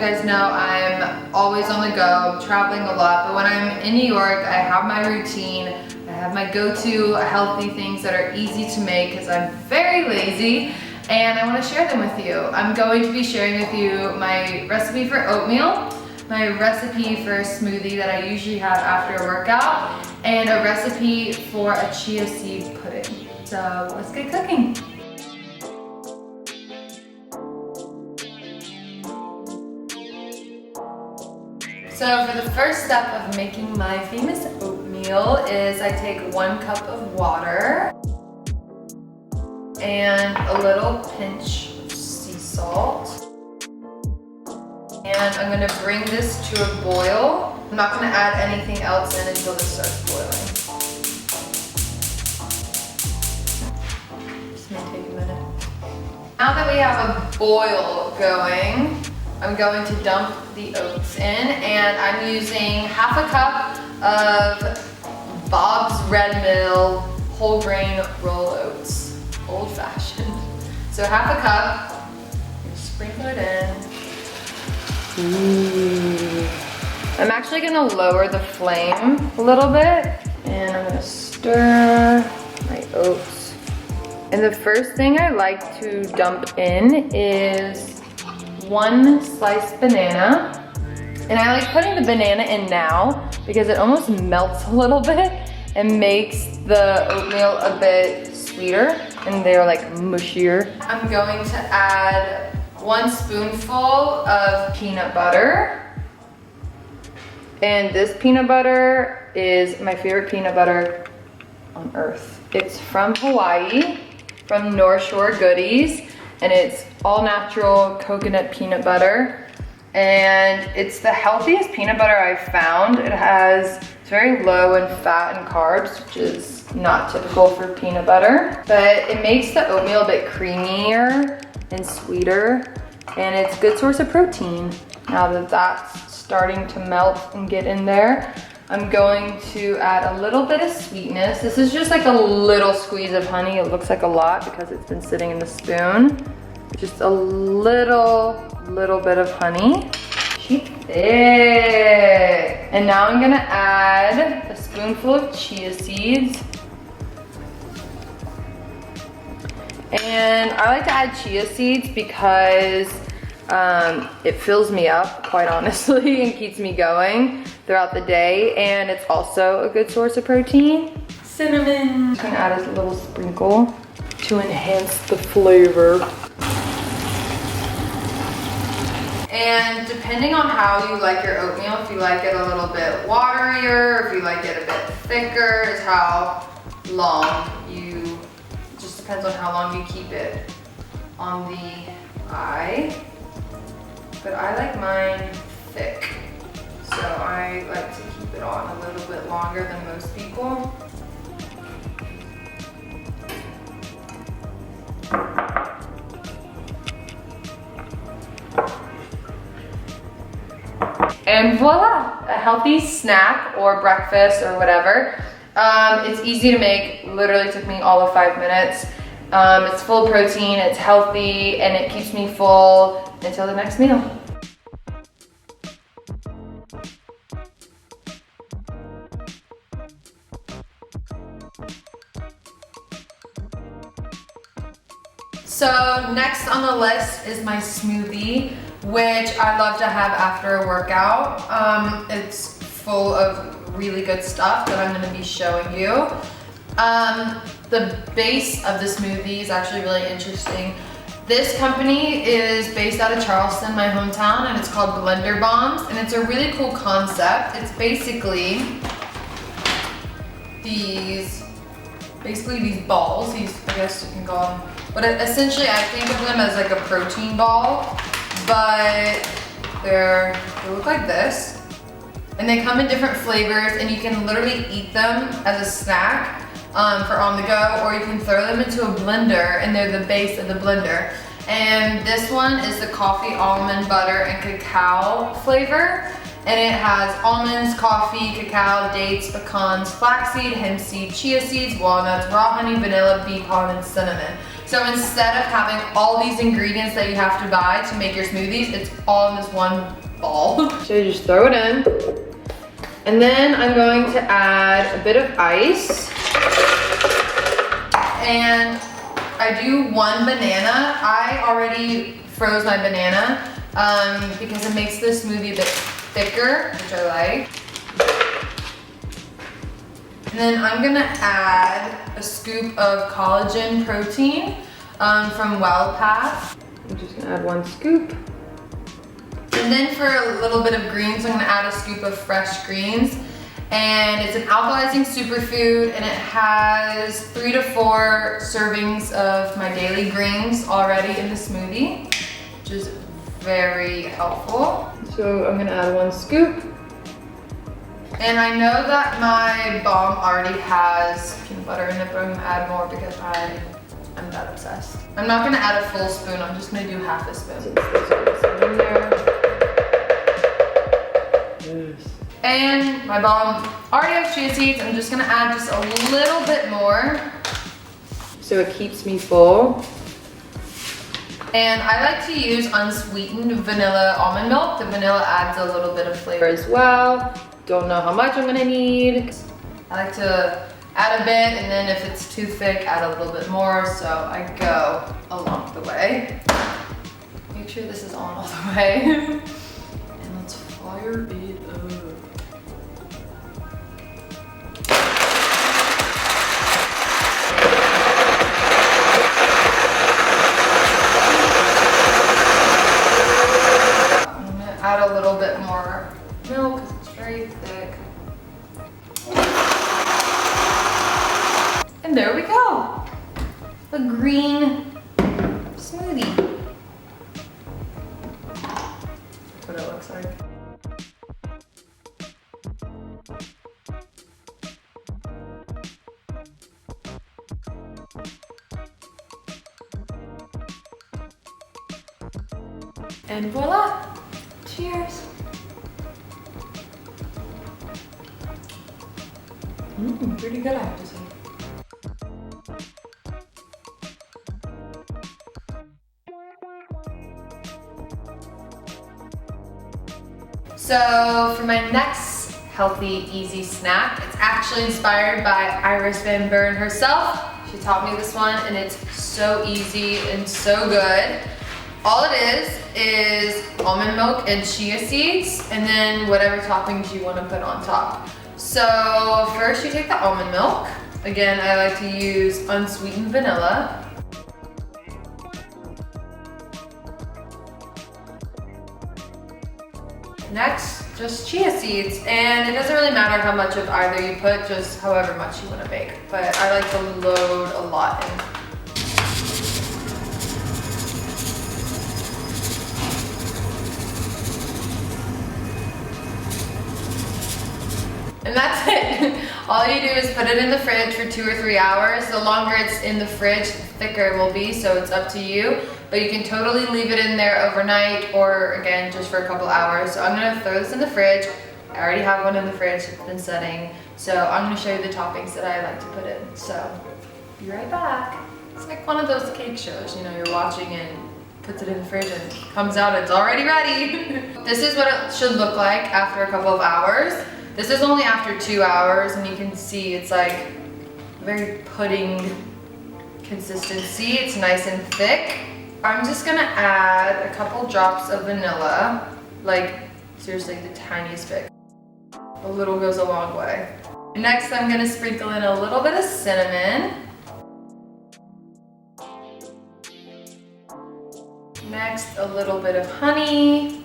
guys know, I'm always on the go, traveling a lot, but when I'm in New York, I have my routine. I have my go-to healthy things that are easy to make because I'm very lazy, and I want to share them with you. I'm going to be sharing with you my recipe for oatmeal, my recipe for a smoothie that I usually have after a workout, and a recipe for a chia seed pudding. So let's get cooking. So for the first step of making my famous oatmeal is I take 1 cup of water and a little pinch of sea salt. And I'm gonna bring this to a boil. I'm not gonna add anything else in until this starts boiling. This may take a minute. Now that we have a boil going, I'm going to dump the oats in, and I'm using half a cup of Bob's Red Mill whole grain roll oats, old fashioned. So half a cup, sprinkle it in. Ooh. I'm actually gonna lower the flame a little bit, and I'm gonna stir my oats. And the first thing I like to dump in is 1 sliced banana. And I like putting the banana in now because it almost melts a little bit and makes the oatmeal a bit sweeter and they're like mushier. I'm going to add 1 spoonful of peanut butter. And this peanut butter is my favorite peanut butter on earth. It's from Hawaii, from North Shore Goodies, and it's all natural coconut peanut butter. And it's the healthiest peanut butter I've found. It's very low in fat and carbs, which is not typical for peanut butter. But it makes the oatmeal a bit creamier and sweeter, and it's a good source of protein. Now that that's starting to melt and get in there, I'm going to add a little bit of sweetness. This is just like a little squeeze of honey. It looks like a lot because it's been sitting in the spoon. Just a little bit of honey. She's thick. And now I'm gonna add a spoonful of chia seeds. And I like to add chia seeds because it fills me up, quite honestly, and keeps me going throughout the day. And it's also a good source of protein. Cinnamon. I'm gonna add a little sprinkle to enhance the flavor. And depending on how you like your oatmeal, if you like it a little bit waterier, if you like it a bit thicker, is how long it just depends on how long you keep it on the eye. But I like mine thick, so I like to keep it on a little bit longer than most people. And voila, a healthy snack or breakfast or whatever. It's easy to make, literally took me all of 5 minutes. It's full of protein, it's healthy, and it keeps me full until the next meal. So next on the list is my smoothie, which I love to have after a workout. It's full of really good stuff that I'm gonna be showing you. The base of the smoothie is actually really interesting. This company is based out of Charleston, my hometown, and it's called Blender Bombs, and it's a really cool concept. It's basically these balls, I guess you can call them, but essentially I think of them as like a protein ball, but they look like this, and they come in different flavors, and you can literally eat them as a snack for on the go, or you can throw them into a blender, and they're the base of the blender. And this one is the coffee, almond butter, and cacao flavor. And it has almonds, coffee, cacao, dates, pecans, flaxseed, hemp seed, chia seeds, walnuts, raw honey, vanilla, bee pollen, and cinnamon. So instead of having all these ingredients that you have to buy to make your smoothies, it's all in this one ball. So you just throw it in. And then I'm going to add a bit of ice. And I do 1 banana. I already froze my banana because it makes the smoothie a bit thicker, which I like. And then I'm gonna add a scoop of collagen protein from WellPath. I'm just gonna add 1 scoop. And then for a little bit of greens, I'm gonna add a scoop of fresh greens. And it's an alkalizing superfood, and it has 3 to 4 servings of my daily greens already in the smoothie, which is very helpful. So I'm gonna add 1 scoop. And I know that my bomb already has peanut butter in it, but I'm gonna add more because I'm that obsessed. I'm not gonna add a full spoon, I'm just gonna do half a spoon. Since there's already some in there. Yes. And my bomb already has chia seeds. I'm just gonna add just a little bit more so it keeps me full. And I like to use unsweetened vanilla almond milk. The vanilla adds a little bit of flavor as well. Don't know how much I'm gonna need. I like to add a bit, and then if it's too thick, add a little bit more, so I go along the way. Make sure this is on all the way. And let's fire it up. Add a little bit more milk because it's very thick. And there we go. A green smoothie. That's what it looks like. And voila! Cheers! Pretty good, I have to say. So for my next healthy, easy snack, it's actually inspired by Iris Van Buren herself. She taught me this one, and it's so easy and so good. All it is almond milk and chia seeds, and then whatever toppings you want to put on top. So first you take the almond milk. Again, I like to use unsweetened vanilla. Next, just chia seeds, and it doesn't really matter how much of either you put, just however much you want to bake. But I like to load a lot in. And that's it. All you do is put it in the fridge for 2 or 3 hours. The longer it's in the fridge, the thicker it will be, so it's up to you. But you can totally leave it in there overnight, or again, just for a couple hours. So I'm gonna throw this in the fridge. I already have one in the fridge, it's been setting. So I'm gonna show you the toppings that I like to put in. So, be right back. It's like one of those cake shows, you know, you're watching and puts it in the fridge and it comes out, it's already ready. This is what it should look like after a couple of hours. This is only after 2 hours, and you can see it's like very pudding consistency. It's nice and thick. I'm just gonna add a couple drops of vanilla, like seriously the tiniest bit. A little goes a long way. Next, I'm gonna sprinkle in a little bit of cinnamon. Next, a little bit of honey.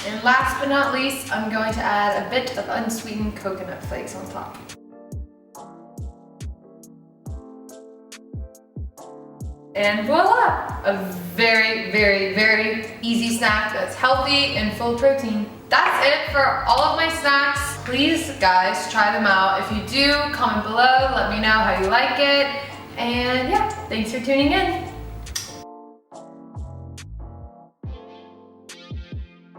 And last but not least, I'm going to add a bit of unsweetened coconut flakes on top. And voila! A very, very, very easy snack that's healthy and full of protein. That's it for all of my snacks. Please, guys, try them out. If you do, comment below, let me know how you like it. And yeah, thanks for tuning in.